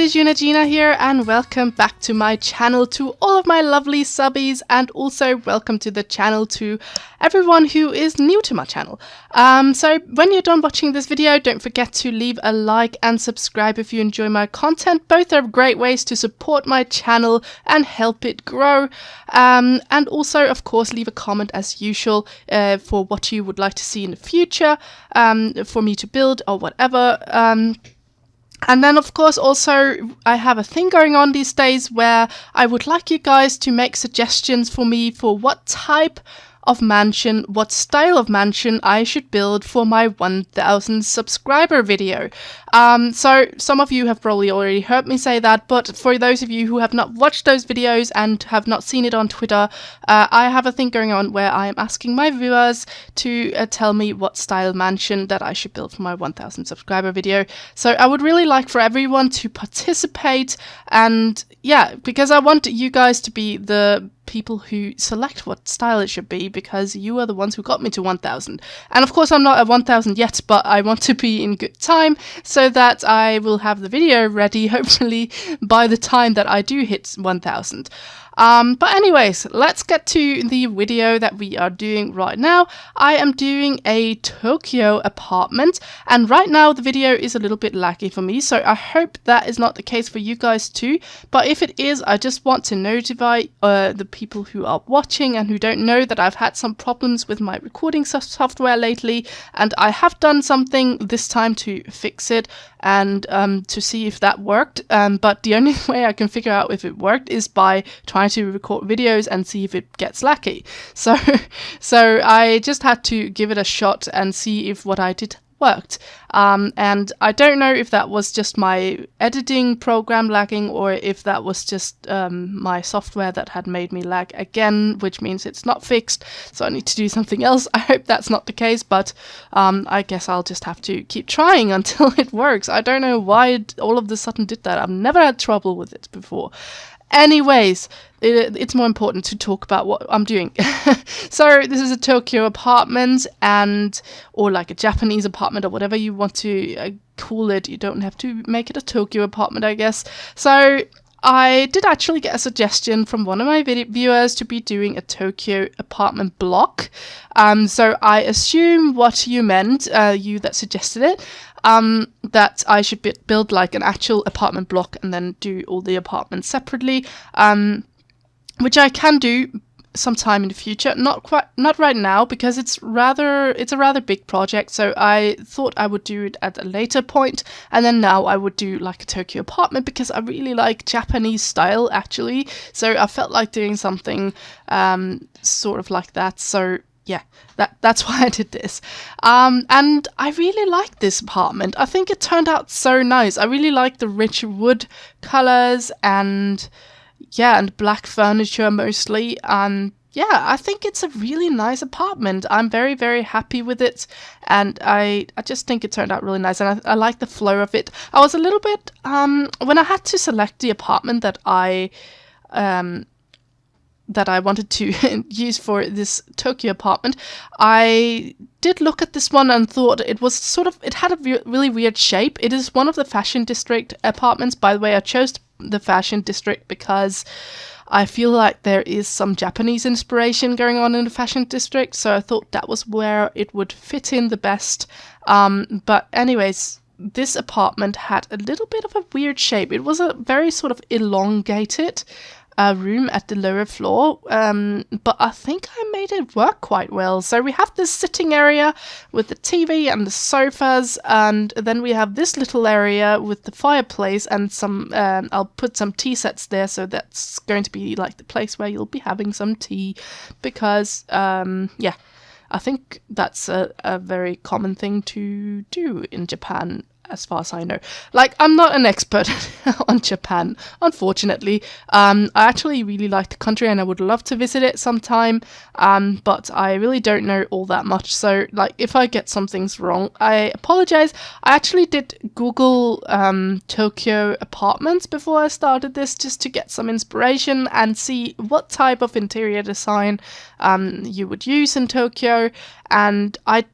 is Eunagina here, and welcome back to my channel to all of my lovely subbies, and also welcome to the channel to everyone who is new to my channel. So when you're done watching this video, don't forget to leave a like and subscribe if you enjoy my content. Both are great ways to support my channel and help it grow. And also, of course, leave a comment as usual for what you would like to see in the future, for me to build or whatever. And then, of course, also, I have a thing going on these days where I would like you guys to make suggestions for me for what type of mansion, what style of mansion I should build for my 1000 subscriber video. So some of you have probably already heard me say that, but for those of you who have not watched those videos and have not seen it on Twitter, I have a thing going on where I am asking my viewers to tell me what style mansion that I should build for my 1000 subscriber video. So I would really like for everyone to participate, and yeah, because I want you guys to be the people who select what style it should be, because you are the ones who got me to 1000. And of course I'm not at 1000 yet, but I want to be in good time so that I will have the video ready hopefully by the time that I do hit 1000. But anyways, let's get to the video that we are doing right now. I am doing a Tokyo apartment, and right now the video is a little bit laggy for me, so I hope that is not the case for you guys too. But if it is, I just want to notify the people who are watching and who don't know that I've had some problems with my recording software lately, and I have done something this time to fix it and to see if that worked. But the only way I can figure out if it worked is by trying to record videos and see if it gets laggy. So I just had to give it a shot and see if what I did worked. And I don't know if that was just my editing program lagging, or if that was just my software that had made me lag again, which means it's not fixed, so I need to do something else. I hope that's not the case, but I guess I'll just have to keep trying until it works. I don't know why it all of a sudden did that. I've never had trouble with it before. Anyways, it's more important to talk about what I'm doing. So this is a Tokyo apartment, or like a Japanese apartment, or whatever you want to call it. You don't have to make it a Tokyo apartment, I guess. So I did actually get a suggestion from one of my viewers to be doing a Tokyo apartment block. So I assume what you meant, you that suggested it, that I should build like an actual apartment block and then do all the apartments separately, which I can do sometime in the future. Not right now, because it's a rather big project, so I thought I would do it at a later point, and then now I would do like a Tokyo apartment because I really like Japanese style actually, so I felt like doing something sort of like that. So yeah, that's why I did this. And I really like this apartment. I think it turned out so nice. I really like the rich wood colors and yeah, and black furniture mostly. Yeah, I think it's a really nice apartment. I'm very, very happy with it, and I just think it turned out really nice, and I like the flow of it. I was a little bit when I had to select the apartment that I wanted to use for this Tokyo apartment, I did look at this one and thought it was it had a really weird shape. It is one of the fashion district apartments. By the way, I chose the fashion district because I feel like there is some Japanese inspiration going on in the fashion district, so I thought that was where it would fit in the best. But anyways, this apartment had a little bit of a weird shape. It was a very sort of elongated room at the lower floor, but I think I made it work quite well. So we have this sitting area with the TV and the sofas, and then we have this little area with the fireplace and some I'll put some tea sets there, so that's going to be like the place where you'll be having some tea, because yeah, I think that's a very common thing to do in Japan, as far as I know. Like, I'm not an expert on Japan, unfortunately. I actually really like the country and I would love to visit it sometime, but I really don't know all that much. So, like, if I get some things wrong, I apologize. I actually did Google Tokyo apartments before I started this, just to get some inspiration and see what type of interior design you would use in Tokyo. And I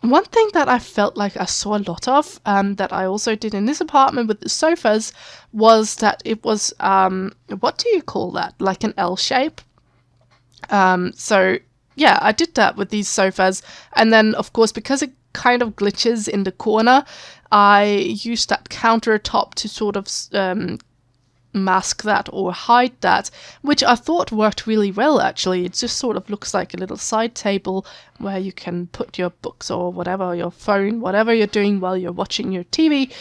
one thing that I felt like I saw a lot of, that I also did in this apartment with the sofas, was that it was, what do you call that? Like an L shape. So yeah, I did that with these sofas. And then, of course, because it kind of glitches in the corner, I used that countertop to sort of mask that or hide that, which I thought worked really well, actually. It just sort of looks like a little side table where you can put your books or whatever, your phone, whatever you're doing while you're watching your TV.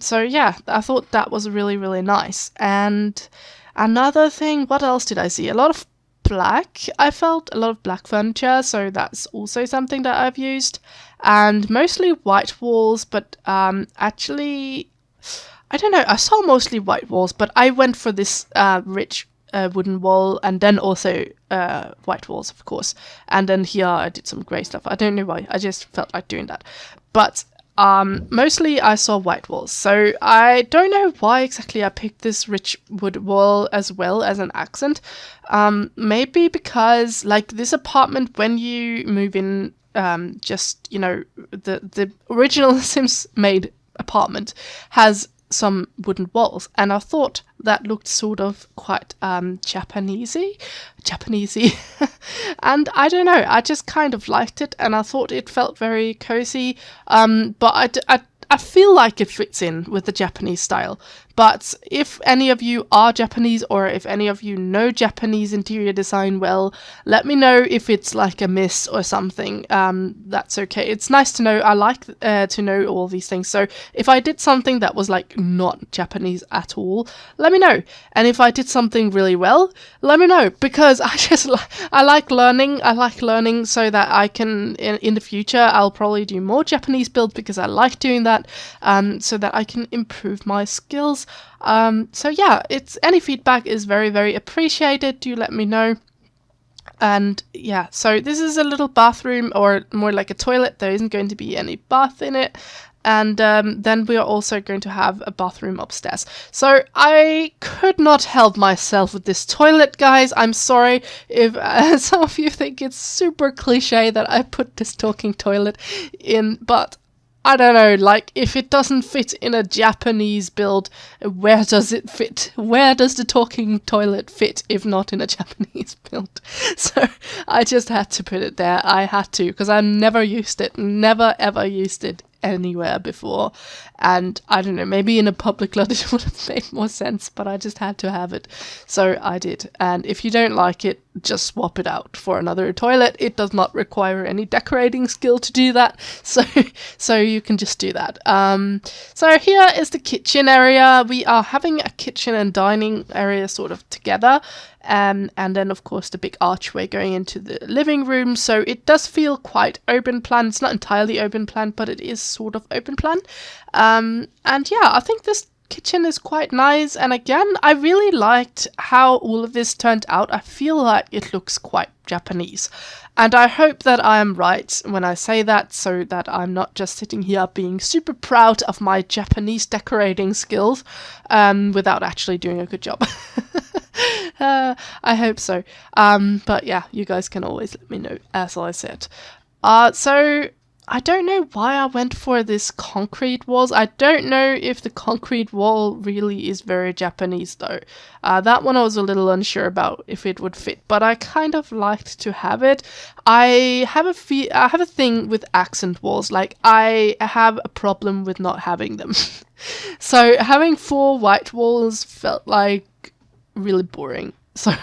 So yeah, I thought that was really, really nice. And another thing, what else did I see? A lot of black. I felt a lot of black furniture, so that's also something that I've used. And mostly white walls, but actually, I don't know, I saw mostly white walls, but I went for this rich wooden wall, and then also white walls, of course. And then here I did some grey stuff. I don't know why, I just felt like doing that. But mostly I saw white walls. So I don't know why exactly I picked this rich wood wall as well as an accent. Maybe because, like, this apartment, when you move in, just, you know, the original Sims made apartment has some wooden walls, and I thought that looked sort of quite Japanesey, and I don't know, I just kind of liked it, and I thought it felt very cozy. But I feel like it fits in with the Japanese style. But if any of you are Japanese, or if any of you know Japanese interior design well, let me know if it's like a miss or something. That's okay. It's nice to know. I like to know all these things. So if I did something that was like not Japanese at all, let me know. And if I did something really well, let me know, because I like learning. I like learning so that I can, in the future, I'll probably do more Japanese builds because I like doing that, so that I can improve my skills. So yeah, any feedback is very, very appreciated. Do let me know. And yeah, so this is a little bathroom, or more like a toilet. There isn't going to be any bath in it. And then we are also going to have a bathroom upstairs. So I could not help myself with this toilet, guys. I'm sorry if some of you think it's super cliche that I put this talking toilet in, but I don't know, like, if it doesn't fit in a Japanese build, where does it fit? Where does the talking toilet fit if not in a Japanese build? So I just had to put it there. I had to, because I've never used it, never ever used it anywhere before. And I don't know, maybe in a public lot it would have made more sense, but I just had to have it. So I did. And if you don't like it, just swap it out for another toilet. It does not require any decorating skill to do that. So you can just do that. So here is the kitchen area. We are having a kitchen and dining area sort of together. And then, of course, the big archway going into the living room. So it does feel quite open plan. It's not entirely open plan, but it is sort of open plan. And yeah, I think this kitchen is quite nice. And again, I really liked how all of this turned out. I feel like it looks quite Japanese. And I hope that I am right when I say that, so that I'm not just sitting here being super proud of my Japanese decorating skills without actually doing a good job. I hope so. But yeah, you guys can always let me know, as I said. So I don't know why I went for this concrete walls. I don't know if the concrete wall really is very Japanese though. That one I was a little unsure about if it would fit, but I kind of liked to have it. I have a thing with accent walls. Like, I have a problem with not having them. So having 4 white walls felt like really boring. So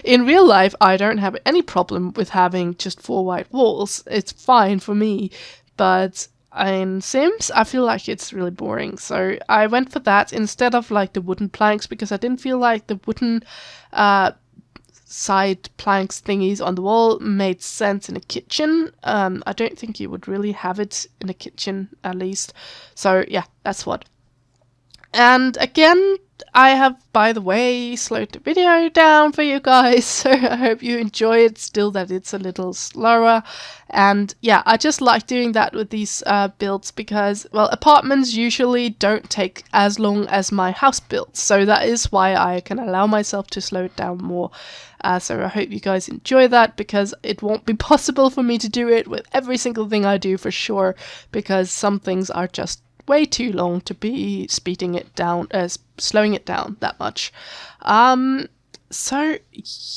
in real life, I don't have any problem with having just 4 white walls. It's fine for me. But in Sims, I feel like it's really boring. So I went for that instead of like the wooden planks, because I didn't feel like the wooden side planks thingies on the wall made sense in a kitchen. I don't think you would really have it in a kitchen, at least. So yeah, that's what. And again, I have, by the way, slowed the video down for you guys, so I hope you enjoy it, still that it's a little slower. And yeah, I just like doing that with these builds because, well, apartments usually don't take as long as my house builds, so that is why I can allow myself to slow it down more. So I hope you guys enjoy that, because it won't be possible for me to do it with every single thing I do for sure, because some things are just way too long to be speeding it down, slowing it down that much. So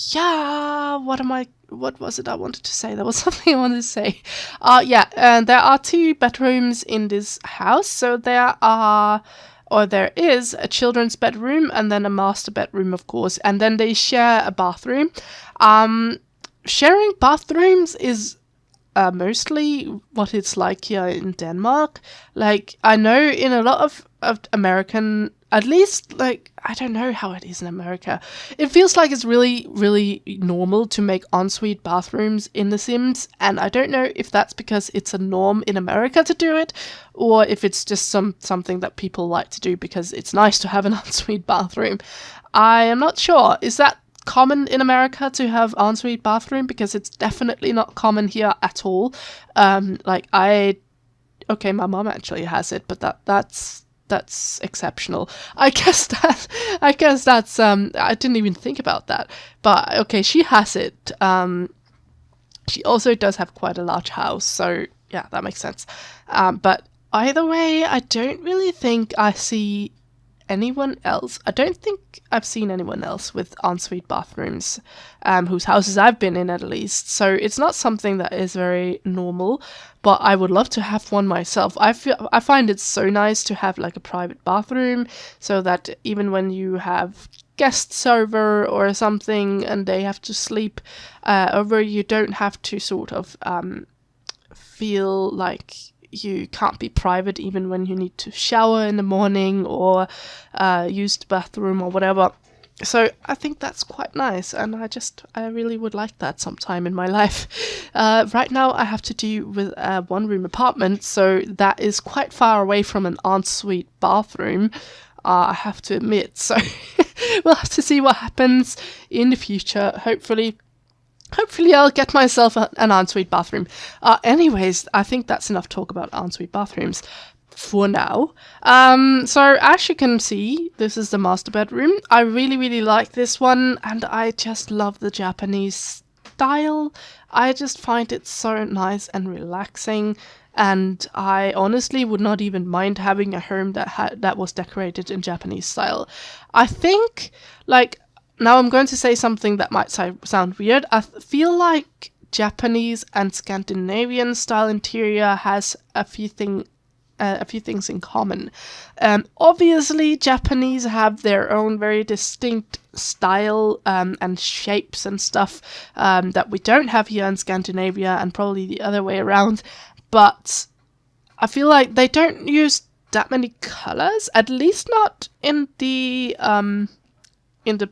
yeah, what was it I wanted to say? There was something I wanted to say. Yeah, and there are 2 bedrooms in this house. So there is a children's bedroom and then a master bedroom, of course, and then they share a bathroom. Sharing bathrooms is mostly what it's like here in Denmark. Like, I know in a lot of American, at least, like, I don't know how it is in America. It feels like it's really, really normal to make ensuite bathrooms in The Sims, and I don't know if that's because it's a norm in America to do it, or if it's just something that people like to do because it's nice to have an ensuite bathroom. I am not sure. Is that common in America to have ensuite bathroom? Because it's definitely not common here at all. Okay, my mom actually has it, but that's exceptional. I guess that's I didn't even think about that. But okay, she has it. She also does have quite a large house, so yeah, that makes sense. But either way, I don't really think I see anyone else. I don't think I've seen anyone else with ensuite bathrooms, whose houses I've been in at least. So it's not something that is very normal, but I would love to have one myself. I find it so nice to have like a private bathroom, so that even when you have guests over or something and they have to sleep over, you don't have to sort of feel like you can't be private even when you need to shower in the morning or use the bathroom or whatever. So I think that's quite nice, and I really would like that sometime in my life. Right now I have to do with a 1-room apartment, so that is quite far away from an ensuite bathroom, I have to admit. So we'll have to see what happens in the future. Hopefully I'll get myself an ensuite bathroom. Anyways, I think that's enough talk about ensuite bathrooms for now. So as you can see, this is the master bedroom. I really, really like this one, and I just love the Japanese style. I just find it so nice and relaxing, and I honestly would not even mind having a home that was decorated in Japanese style. I think, like, now I'm going to say something that might sound weird. I feel like Japanese and Scandinavian style interior has a few things in common. Obviously, Japanese have their own very distinct style and shapes and stuff that we don't have here in Scandinavia, and probably the other way around. But I feel like they don't use that many colors, at least not in the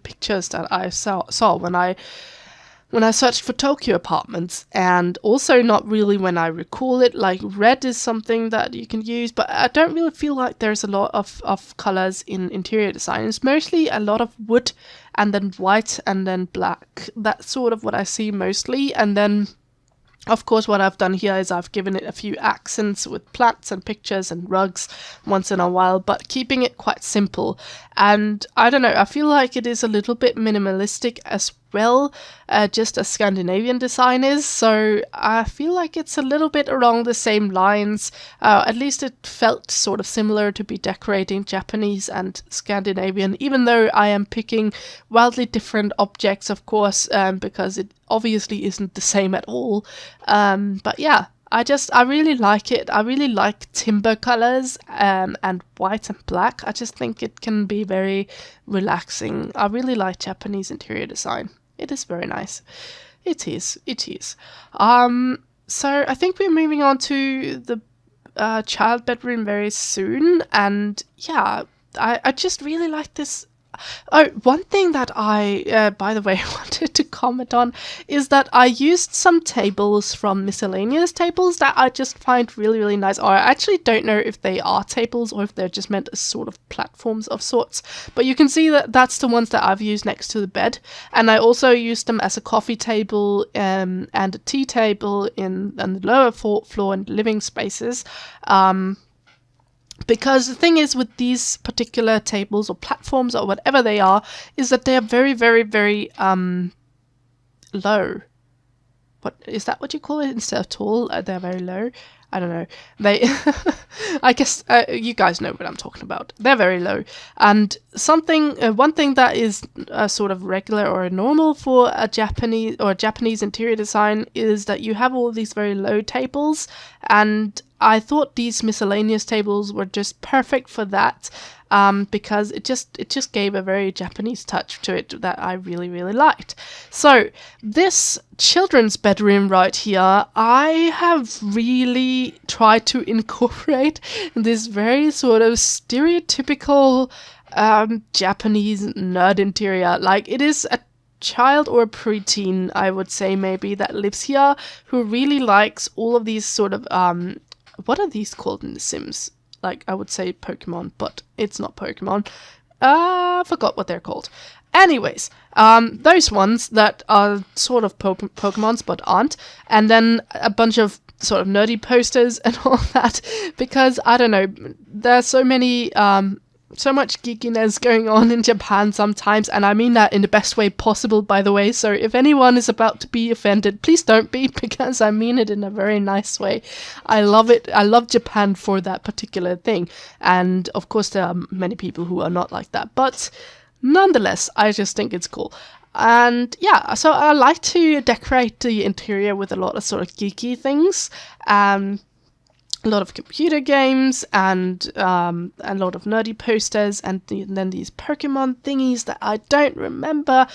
pictures that I saw when I searched for Tokyo apartments, and also not really when I recall it. Like, red is something that you can use, but I don't really feel like there's a lot of colors in interior design. It's mostly a lot of wood, and then white, and then black. That's sort of what I see mostly, and then of course, what I've done here is I've given it a few accents with plants and pictures and rugs once in a while, but keeping it quite simple. And I don't know, I feel like it is a little bit minimalistic as well, just as Scandinavian design is. So I feel like it's a little bit along the same lines. At least it felt sort of similar to be decorating Japanese and Scandinavian, even though I am picking wildly different objects, of course, because it obviously isn't the same at all. But yeah, I really like it. I really like timber colors and white and black. I just think it can be very relaxing. I really like Japanese interior design. It is very nice. It is. So I think we're moving on to the child bedroom very soon. And yeah, I just really like this Oh, one thing that I, by the way, wanted to comment on is that I used some tables from miscellaneous tables that I just find really, really nice. Or I actually don't know if they are tables or if they're just meant as sort of platforms of sorts. But you can see that that's the ones that I've used next to the bed. And I also used them as a coffee table and a tea table in the lower floor and living spaces. Because the thing is with these particular tables or platforms or whatever they are, is that they are very, very, very low. What is that? What you call it instead of tall? They're very low. I don't know. They, I guess you guys know what I'm talking about. They're very low, and one thing that is sort of regular or normal for a Japanese interior design is that you have all these very low tables, and I thought these miscellaneous tables were just perfect for that. Because it just gave a very Japanese touch to it that I really, really liked. So this children's bedroom right here, I have really tried to incorporate this very sort of stereotypical Japanese nerd interior. Like, it is a child or a preteen, I would say, maybe, that lives here, who really likes all of these sort of what are these called in The Sims? Like, I would say Pokemon, but it's not Pokemon. I forgot what they're called. Anyways, those ones that are sort of Pokemons but aren't. And then a bunch of sort of nerdy posters and all that. Because, I don't know, there's so many... so much geekiness going on in Japan sometimes, and I mean that in the best way possible, by the way, so if anyone is about to be offended, please don't be, because I mean it in a very nice way. I love it. I love Japan for that particular thing, and of course there are many people who are not like that, but nonetheless, I just think it's cool. And yeah, so I like to decorate the interior with a lot of sort of geeky things, a lot of computer games and a lot of nerdy posters, and then these Pokemon thingies that I don't remember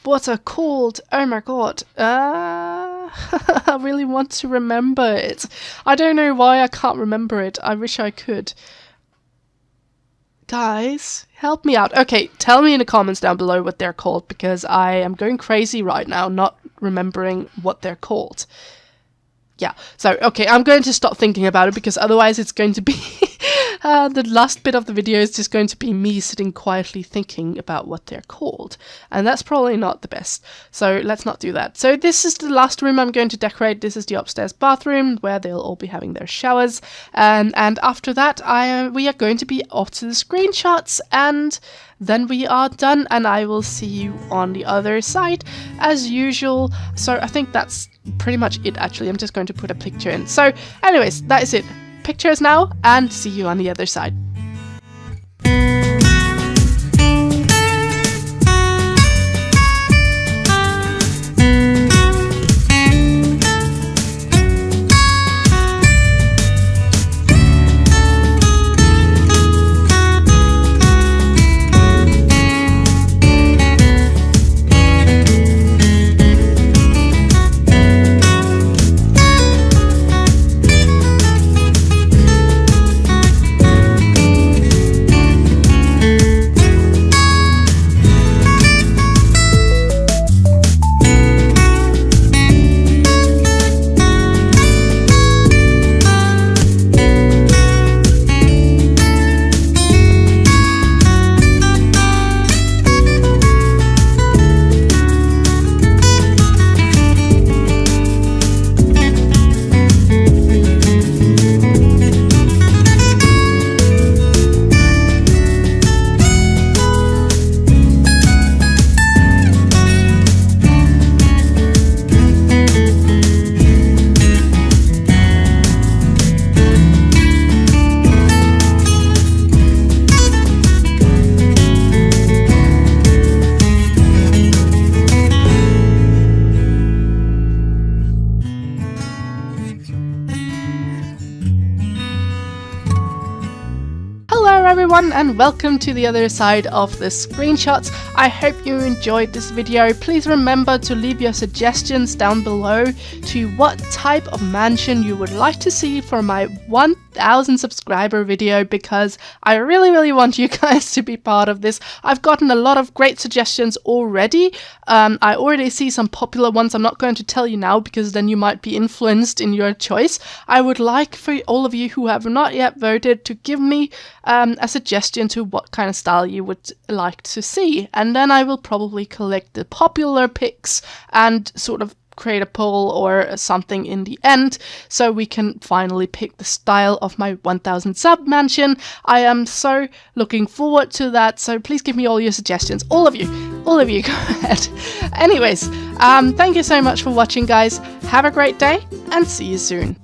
what are called. Oh my god. I really want to remember it. I don't know why I can't remember it. I wish I could. Guys, help me out. Okay, tell me in the comments down below what they're called, because I am going crazy right now not remembering what they're called. Yeah, so, okay, I'm going to stop thinking about it, because otherwise it's going to be... the last bit of the video is just going to be me sitting quietly thinking about what they're called. And that's probably not the best. So let's not do that. So this is the last room I'm going to decorate. This is the upstairs bathroom, where they'll all be having their showers. And after that, we are going to be off to the screenshots, and then we are done, and I will see you on the other side as usual. So I think that's pretty much it, actually. I'm just going to put a picture in. So anyways, that is it. Pictures now, and see you on the other side. everyone, and welcome to the other side of the screenshots. I hope you enjoyed this video. Please remember to leave your suggestions down below to what type of mansion you would like to see for my 1000 subscriber video, because I really want you guys to be part of this. I've gotten a lot of great suggestions already. I already see some popular ones. I'm not going to tell you now because then you might be influenced in your choice. I would like for all of you who have not yet voted to give me a suggestion to what kind of style you would like to see, and then I will probably collect the popular picks and sort of create a poll or something in the end, so we can finally pick the style of my 1000 sub mansion. I am so looking forward to that, so please give me all your suggestions. All of you, go ahead. Anyways, thank you so much for watching, guys. Have a great day and see you soon.